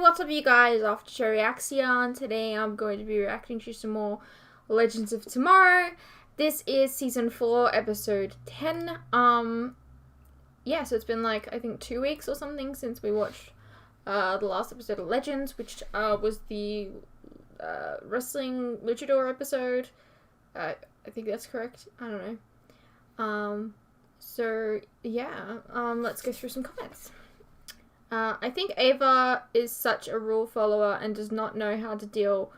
what's up you guys, After Show Reaction. Today I'm going to be reacting to some more Legends of Tomorrow. This is season 4, episode 10. Yeah, so it's been like, I think 2 weeks or something since we watched the last episode of Legends, which was the wrestling luchador episode. I think that's correct. I don't know. So yeah, let's go through some comments. I think Ava is such a rule follower and does not know how to deal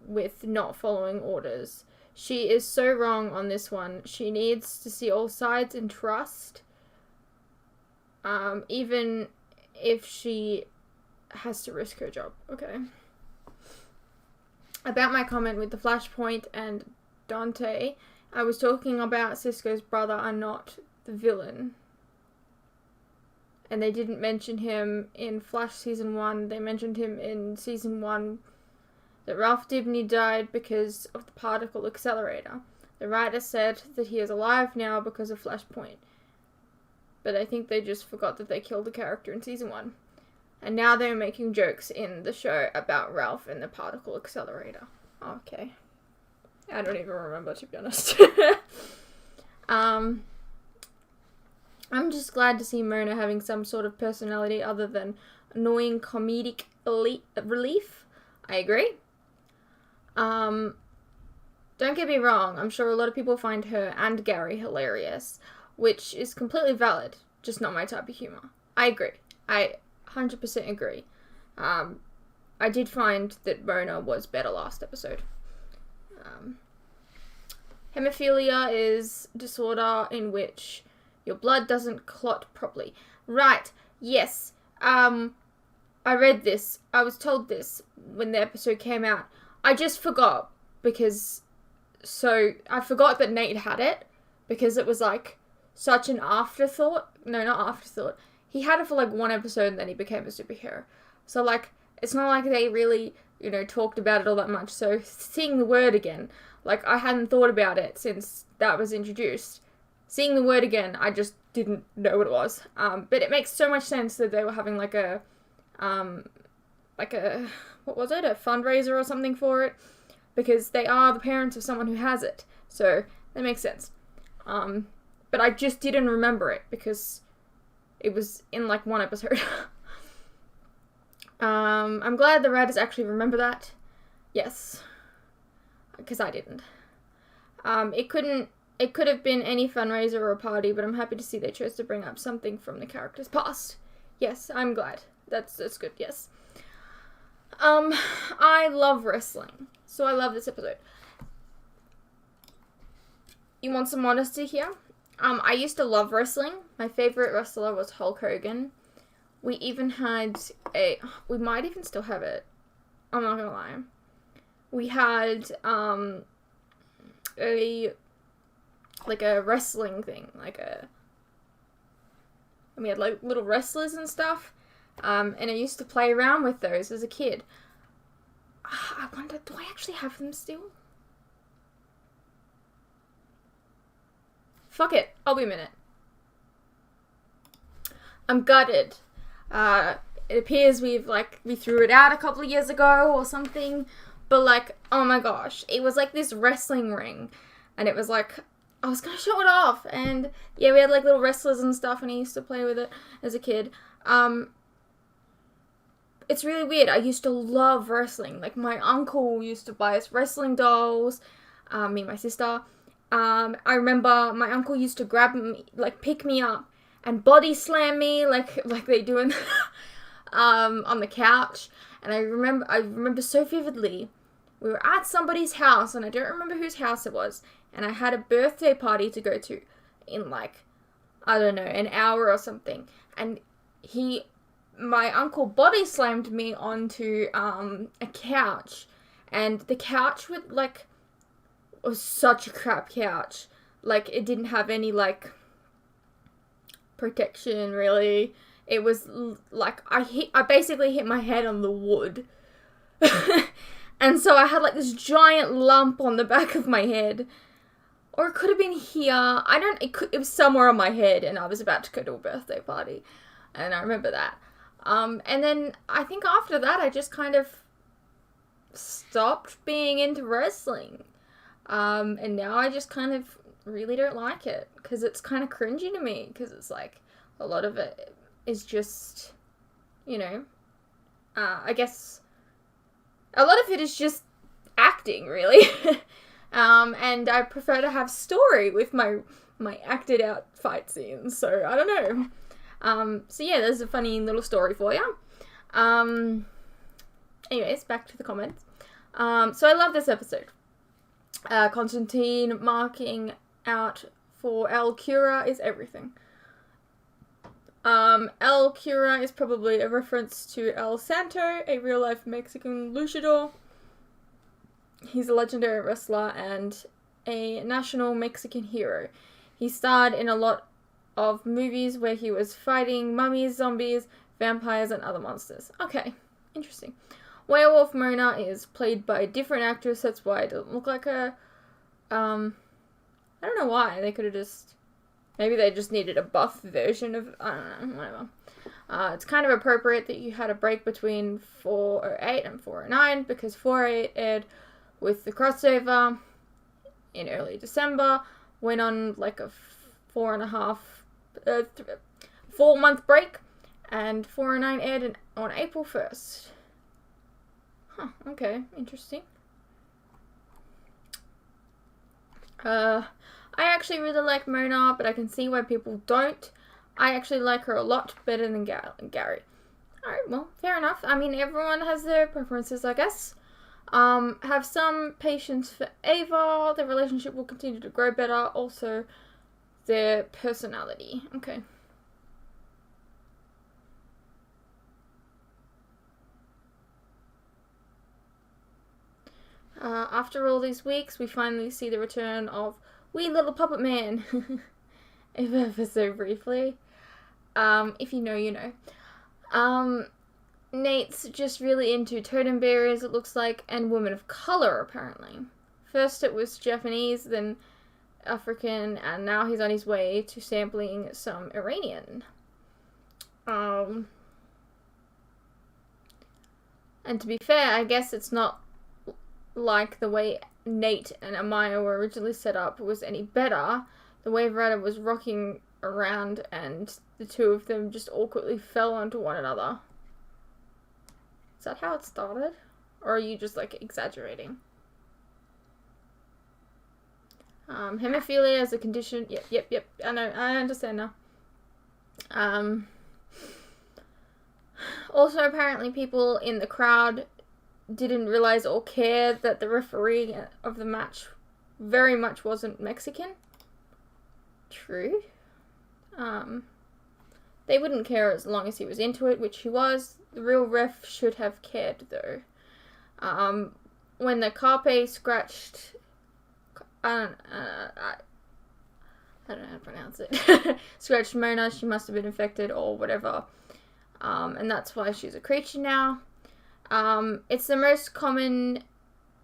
with not following orders. She is so wrong on this one. She needs to see all sides and trust, even if she has to risk her job. Okay. About my comment with the Flashpoint and Dante, I was talking about Cisco's brother and not the villain. And they didn't mention him in Flash Season 1. They mentioned him in Season 1 that Ralph Dibny died because of the particle accelerator. The writer said that he is alive now because of Flashpoint. But I think they just forgot that they killed the character in Season 1. And now they're making jokes in the show about Ralph and the particle accelerator. Okay. I don't even remember, to be honest. I'm just glad to see Mona having some sort of personality other than annoying comedic relief. I agree. Don't get me wrong, I'm sure a lot of people find her and Gary hilarious, which is completely valid, just not my type of humor. I agree. I 100% agree. I did find that Mona was better last episode. Hemophilia is disorder in which your blood doesn't clot properly. Right, yes. I read this. I was told this when the episode came out. I just forgot because... So, I forgot that Nate had it because it was like such an afterthought. No, not afterthought. He had it for like one episode and then he became a superhero. So like, it's not like they really, talked about it all that much. So, seeing the word again, like I hadn't thought about it since that was introduced. Seeing the word again, I just didn't know what it was. But it makes so much sense that they were having like a, what was it? A fundraiser or something for it. Because they are the parents of someone who has it. So, that makes sense. But I just didn't remember it because it was in like one episode. I'm glad the writers actually remember that. Yes. Because I didn't. It could have been any fundraiser or party, but I'm happy to see they chose to bring up something from the character's past. Yes, I'm glad. That's good, yes. I love wrestling, so I love this episode. You want some honesty here? I used to love wrestling. My favorite wrestler was Hulk Hogan. We even had we might even still have it. I'm not gonna lie. We had, a wrestling thing, and we had like little wrestlers and stuff, and I used to play around with those as a kid. I wonder, do I actually have them still? Fuck it, I'll be a minute. I'm gutted. It appears we threw it out a couple of years ago or something, but oh my gosh, it was like this wrestling ring, and it was like, I was gonna show it off, and yeah, we had like little wrestlers and stuff, and I used to play with it as a kid. It's really weird. I used to love wrestling. Like, my uncle used to buy us wrestling dolls, me and my sister. I remember my uncle used to grab me, pick me up and body slam me, like they do in, on the couch. And I remember so vividly, we were at somebody's house, and I don't remember whose house it was, and I had a birthday party to go to in I don't know, an hour or something. And my uncle body slammed me onto a couch, and the couch was such a crap couch. It didn't have any protection really. It was I basically hit my head on the wood. And so I had this giant lump on the back of my head. Or it could have been here. It was somewhere on my head, and I was about to go to a birthday party. And I remember that. And then I think after that, I just kind of stopped being into wrestling. And now I just kind of really don't like it because it's kind of cringy to me because it's like a lot of it is just, you know, I guess a lot of it is just acting, really. And I prefer to have story with my acted out fight scenes, so I don't know. So yeah, there's a funny little story for you. Anyways, back to the comments. So I love this episode. Constantine marking out for El Cura is everything. El Cura is probably a reference to El Santo, a real-life Mexican luchador. He's a legendary wrestler and a national Mexican hero. He starred in a lot of movies where he was fighting mummies, zombies, vampires, and other monsters. Okay, interesting. Werewolf Mona is played by a different actress, that's why it doesn't look like her. I don't know why. They could have just... Maybe they just needed a buff version of... I don't know, whatever. It's kind of appropriate that you had a break between 408 and 409 because 408 aired with the crossover in early December, went on like a 4-month break, and 409 aired on April 1st. Huh, okay, interesting. I actually really like Mona, but I can see why people don't. I actually like her a lot better than Gary. Alright, well, fair enough. I mean, everyone has their preferences, I guess. Have some patience for Ava. Their relationship will continue to grow better. Also, their personality. Okay. After all these weeks, we finally see the return of wee little puppet man. If ever so briefly. If you know, you know. Nate's just really into totem bearers, it looks like, and women of color, apparently. First it was Japanese, then African, and now he's on his way to sampling some Iranian. And to be fair, I guess it's not like the way Nate and Amaya were originally set up was any better. The Wave Rider was rocking around and the two of them just awkwardly fell onto one another. Is that how it started? Or are you just, like, exaggerating? Hemophilia is a condition. Yep. I know. I understand now. Also, apparently people in the crowd didn't realize or care that the referee of the match very much wasn't Mexican. True. They wouldn't care as long as he was into it, which he was. The real ref should have cared, though. When the Carpe scratched... I don't know how to pronounce it. Scratched Mona, she must have been infected or whatever. And that's why she's a creature now. It's the most common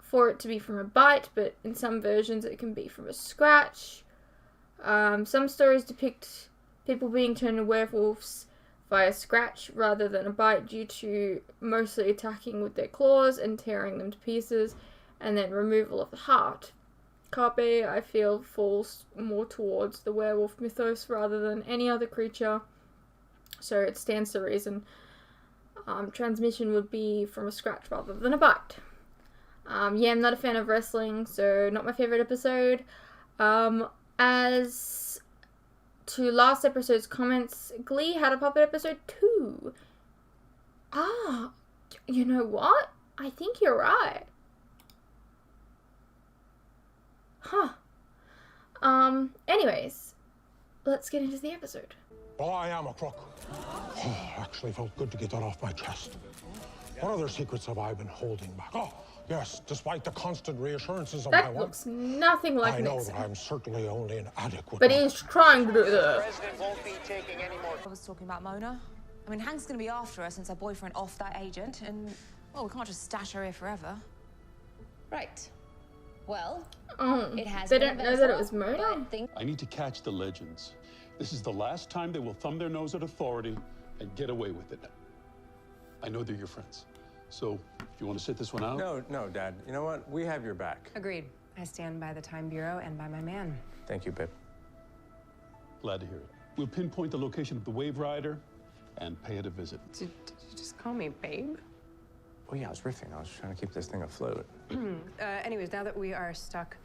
for it to be from a bite, but in some versions it can be from a scratch. Some stories depict people being turned into werewolves via scratch rather than a bite due to mostly attacking with their claws and tearing them to pieces, and then removal of the heart. Carpe, I feel, falls more towards the werewolf mythos rather than any other creature, so it stands to reason transmission would be from a scratch rather than a bite. Yeah, I'm not a fan of wrestling, so not my favourite episode. As to last episode's comments, Glee had a puppet episode too. Ah, you know what? I think you're right. Huh. Anyways, let's get into the episode. Well, I am a crook. Oh, actually felt good to get that off my chest. What other secrets have I been holding back? Oh, yes, despite the constant reassurances of my wife. That looks nothing like I know Nixon. that I'm certainly only an inadequate. But he's trying to do The that. president won't be taking any more. I was talking about Mona. I mean, Hank's gonna be after her since her boyfriend off that agent, and, well, we can't just stash her here forever. Right. Well, Oh, it has they been don't know that it eventful, was Mona? but I need to catch the legends. This is the last time they will thumb their nose at authority and get away with it. I know they're your friends. So, if you want to sit this one out? No, Dad. You know what? We have your back. Agreed. I stand by the Time Bureau and by my man. Thank you, babe. Glad to hear it. We'll pinpoint the location of the Wave Rider and pay it a visit. Did you just call me babe? Oh, yeah, I was riffing. I was trying to keep this thing afloat. Anyways, now that we are stuck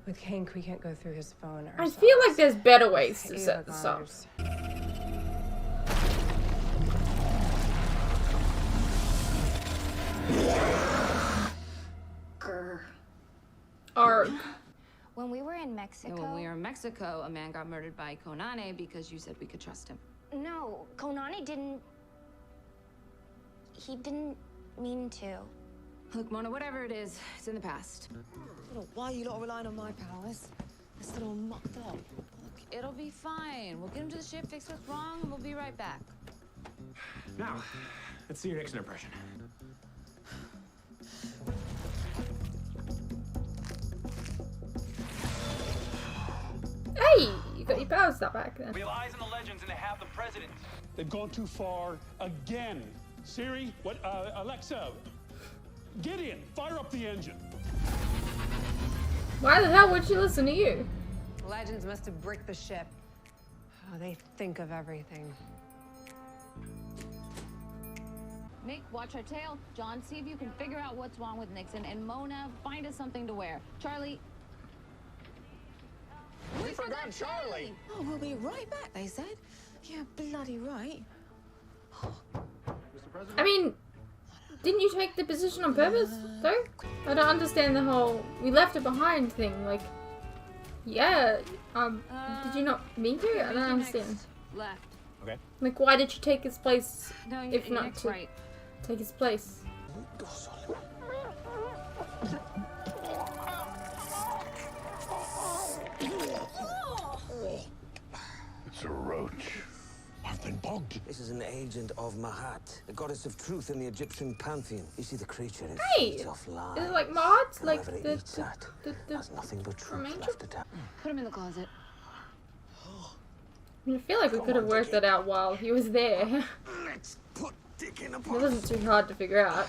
with Hank, we can't go through his phone I ourselves. feel like there's better ways to set this up. Arg. When we were in Mexico... When we were in Mexico, a man got murdered by Konane because you said we could trust him. No, Konani didn't... He didn't mean to. Look, Mona, whatever it is, it's in the past. Why are you not relying on my powers? They're still all mucked up. Look, it'll be fine. We'll get him to the ship, fix what's wrong, and we'll be right back. Now, let's see your Nixon impression. Hey, you got your powers that back then. We have eyes on the legends and they have the president. They've gone too far again. Siri, Alexa, Gideon, fire up the engine. Why the hell would she listen to you? Legends must have bricked the ship. Oh, they think of everything. Nick, watch our tail. John, see if you can figure out what's wrong with Nixon. And Mona, find us something to wear. Charlie... We forgot Charlie. Oh, we'll be right back, they said. Yeah, bloody right. I mean, didn't you take the position on purpose, though? I don't understand the whole we left it behind thing. Like, yeah, did you not mean to? I don't understand. Left. Okay. Like, why did you take his place No, if not Nick's to right. take his place? It's a roach. I've been bugged. This is an agent of Mahat, the goddess of truth in the Egyptian pantheon. You see, the creature is Hey! feeds off lies. Is it like mods? Like Whoever it the eats at has nothing but truth Ranger? left to tell. Put him in the closet. I feel like we could have worked that out while he was there. Let's put Dick in a It pot. wasn't too hard to figure out.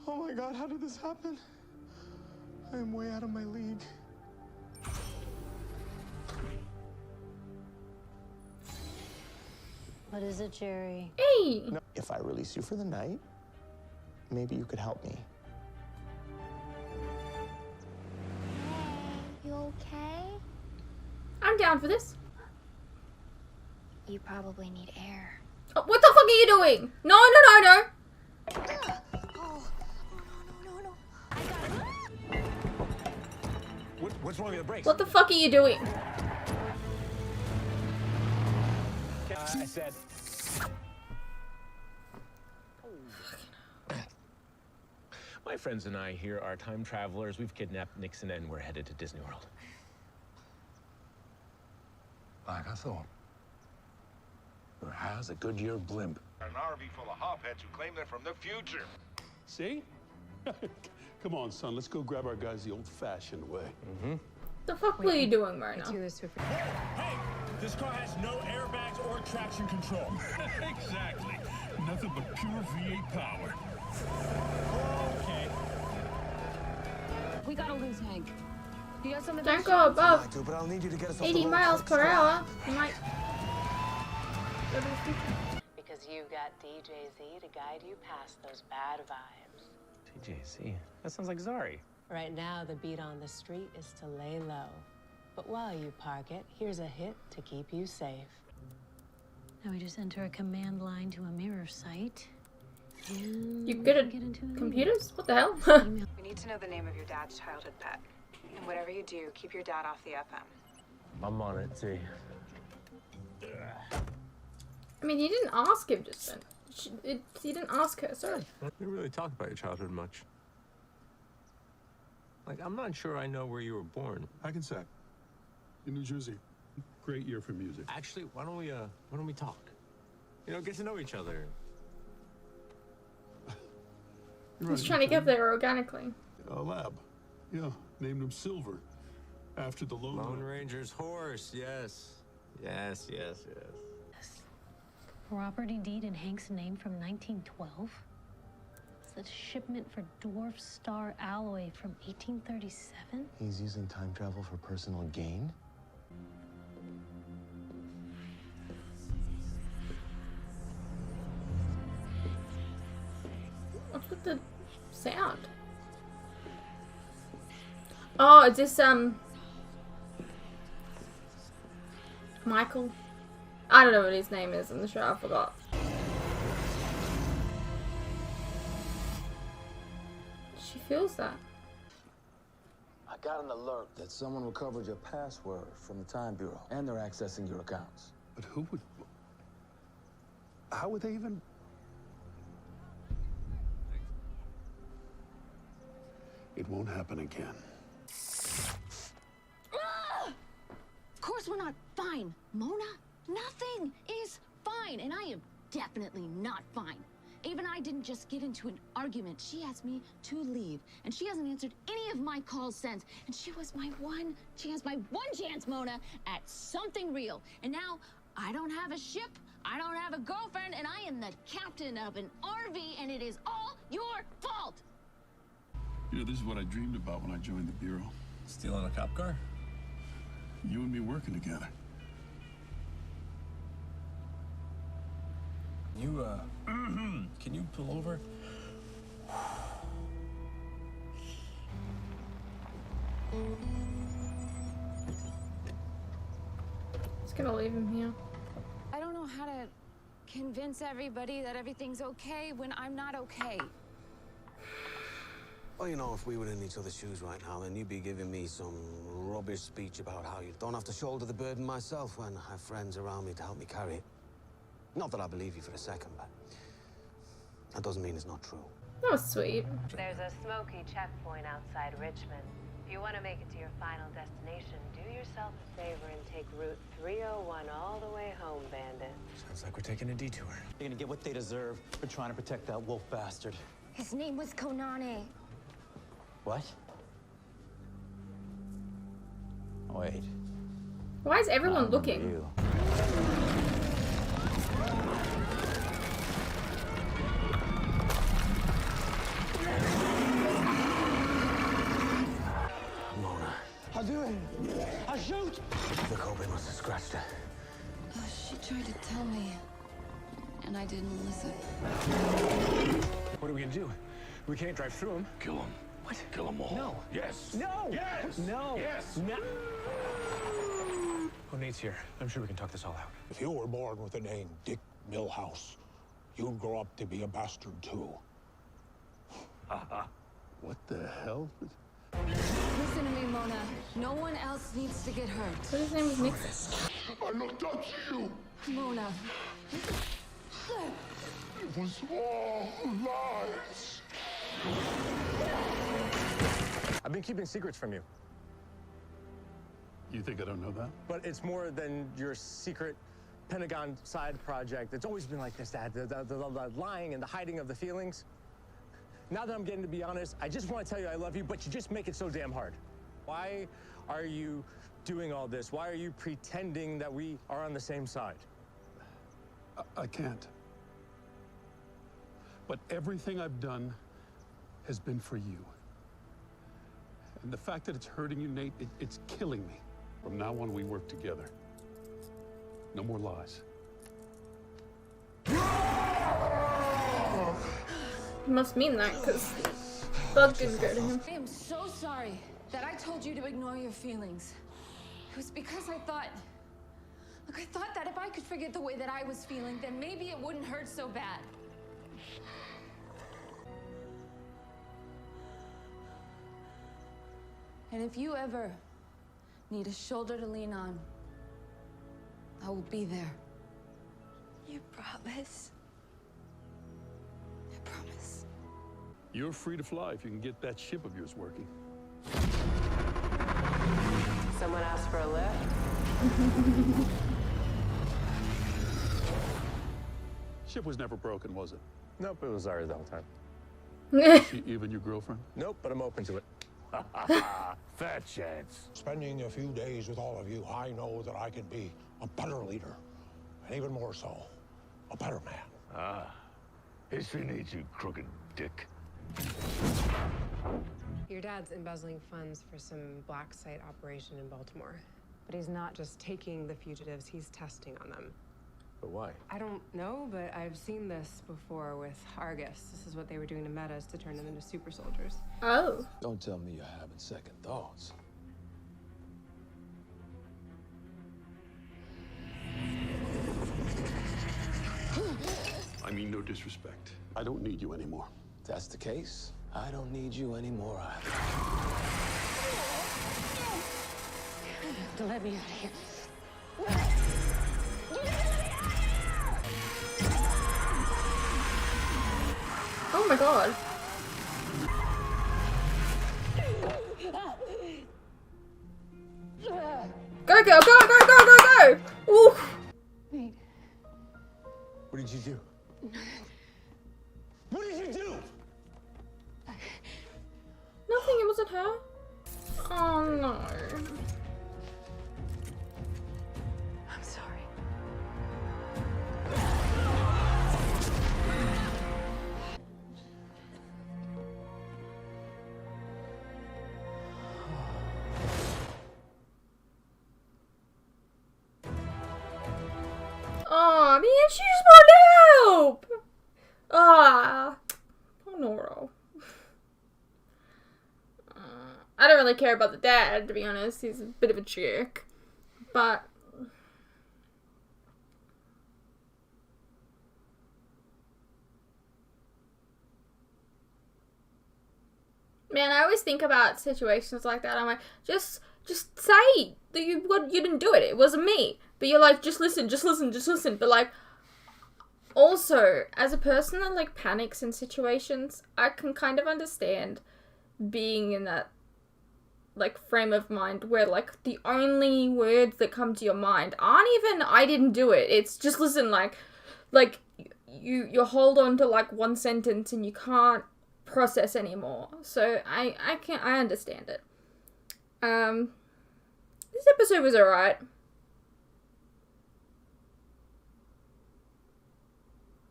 Oh my God, how did this happen? I am way out of my league. What is it, Jerry? Hey! If I release you for the night, maybe you could help me. You okay? I'm down for this. You probably need air. Oh, what the fuck are you doing? No, no, no, no! What's wrong with the brakes? What the fuck are you doing? I said... My friends and I here are time travelers. We've kidnapped Nixon and we're headed to Disney World. Like I thought. Your has a Goodyear blimp. An RV full of hopheads who claim they're from the future. See? Come on, son. Let's go grab our guys the old-fashioned way. The fuck were you doing right now? Hey, this car has no airbags or traction control. Exactly. Nothing but pure V8 power. Okay. We gotta lose Hank. You got something? Don't go above But I'll need you to get us off 80 the miles per hour. You might... Because you've got DJZ to guide you past those bad vibes. TJC? That sounds like Zari. Right now, the beat on the street is to lay low. But while you park it, here's a hit to keep you safe. Now we just enter a command line to a mirror site. And You good at get into a computers? What the hell? We need to know the name of your dad's childhood pet. And whatever you do, keep your dad off the FM. I'm on it, T. I mean, he didn't ask him just then. He didn't ask her, sorry. We didn't really talk about your childhood much. Like, I'm not sure I know where you were born. Hackensack, in New Jersey. Great year for music. Actually, why don't we talk? You know, get to know each other. He's trying to get there organically. A lab. Yeah, named him Silver. After the Lone Lone Ranger's horse, yes. Yes, yes, yes. property deed in Hank's name from 1912? It's a shipment for dwarf star alloy from 1837? He's using time travel for personal gain? What's with the sound? Oh, is this Michael? I don't know what his name is in the show, I forgot. She feels that. I got an alert that someone recovered your password from the Time Bureau, and they're accessing your accounts. But who would... How would they even... It won't happen again. Of course we're not fine, Mona. Nothing is fine, and I am definitely not fine. Ava and I didn't just get into an argument. She asked me to leave, and she hasn't answered any of my calls since. And she was my one chance, Mona, at something real. And now I don't have a ship, I don't have a girlfriend, and I am the captain of an RV, and it is all your fault. You know, this is what I dreamed about when I joined the Bureau. Stealing a cop car? You and me working together. You, can you pull over? Just gonna leave him here. I don't know how to convince everybody that everything's okay when I'm not okay. Well, you know, if we were in each other's shoes right now, then you'd be giving me some rubbish speech about how you don't have to shoulder the burden myself when I have friends around me to help me carry it. Not that I believe you for a second, but that doesn't mean it's not true. That was sweet. There's a smoky checkpoint outside Richmond. If you want to make it to your final destination, do yourself a favor and take Route 301 all the way home, Bandit. Sounds like we're taking a detour. They're gonna get what they deserve for trying to protect that wolf bastard. His name was Konane. What? Wait. Why is everyone looking? You. Mona. I'll do it. I'll shoot. The Kobe must have scratched her. She tried to tell me, and I didn't listen. What are we gonna do? We can't drive through them. Kill them. What? Kill them all. No. Yes. No. Yes. No. Yes. No. Oh, Nate's here. I'm sure we can talk this all out. If you were born with the name Dick Milhouse, you'd grow up to be a bastard too. What the hell? Listen to me, Mona. No one else needs to get hurt. So his name is Nick. I looked up to you. Mona. It was all lies. I've been keeping secrets from you. You think I don't know that? But it's more than your secret Pentagon side project. It's always been like this, Dad. The lying and the hiding of the feelings. Now that I'm getting to be honest, I just want to tell you I love you, but you just make it so damn hard. Why are you doing all this? Why are you pretending that we are on the same side? I can't. But everything I've done has been for you. And the fact that it's hurting you, Nate, it's killing me. From now on, we work together. No more lies. He must mean that, because Bug didn't go to him. I am so sorry that I told you to ignore your feelings. It was because I thought... Look, I thought that if I could forget the way that I was feeling, then maybe it wouldn't hurt so bad. And if you ever need a shoulder to lean on, I will be there. You promise? I promise. You're free to fly if you can get that ship of yours working. Someone asked for a lift? Ship was never broken, was it? Nope, it was ours the whole time. Even your girlfriend? Nope, but I'm open to it. Fair chance. Spending a few days with all of you, I know that I can be a better leader. And even more so, a better man. Ah, history needs you, crooked dick. Your dad's embezzling funds for some black site operation in Baltimore. But he's not just taking the fugitives, he's testing on them. But why? I don't know, but I've seen this before with Argus. This is what they were doing to Metas to turn them into super soldiers. Oh. Don't tell me you're having second thoughts. I mean no disrespect. I don't need you anymore. If that's the case, I don't need you anymore either. Don't let me out of here. Oh my god. Go, go, go, go, go, go, go! Ooh. Nate. What did you do? What did you do? Nothing, it wasn't her. Oh no. I'm sorry. Oh man, she just wanted help! Ah. Oh no. I don't really care about the dad, to be honest. He's a bit of a jerk. But man, I always think about situations like that. I'm like, just say that you didn't do it. It wasn't me. But you're like, just listen, just listen, just listen. But like, also, as a person that like panics in situations, I can kind of understand being in that like frame of mind where like the only words that come to your mind aren't even I didn't do it. It's just listen, like you hold on to like one sentence and you can't process anymore. So I understand it. This episode was alright.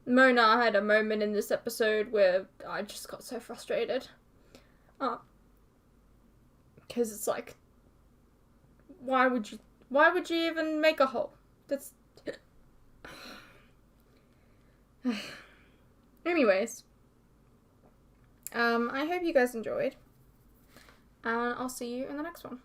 Mona had a moment in this episode where I just got so frustrated. Because it's like, why would you even make a hole? That's... Anyways. I hope you guys enjoyed. And I'll see you in the next one.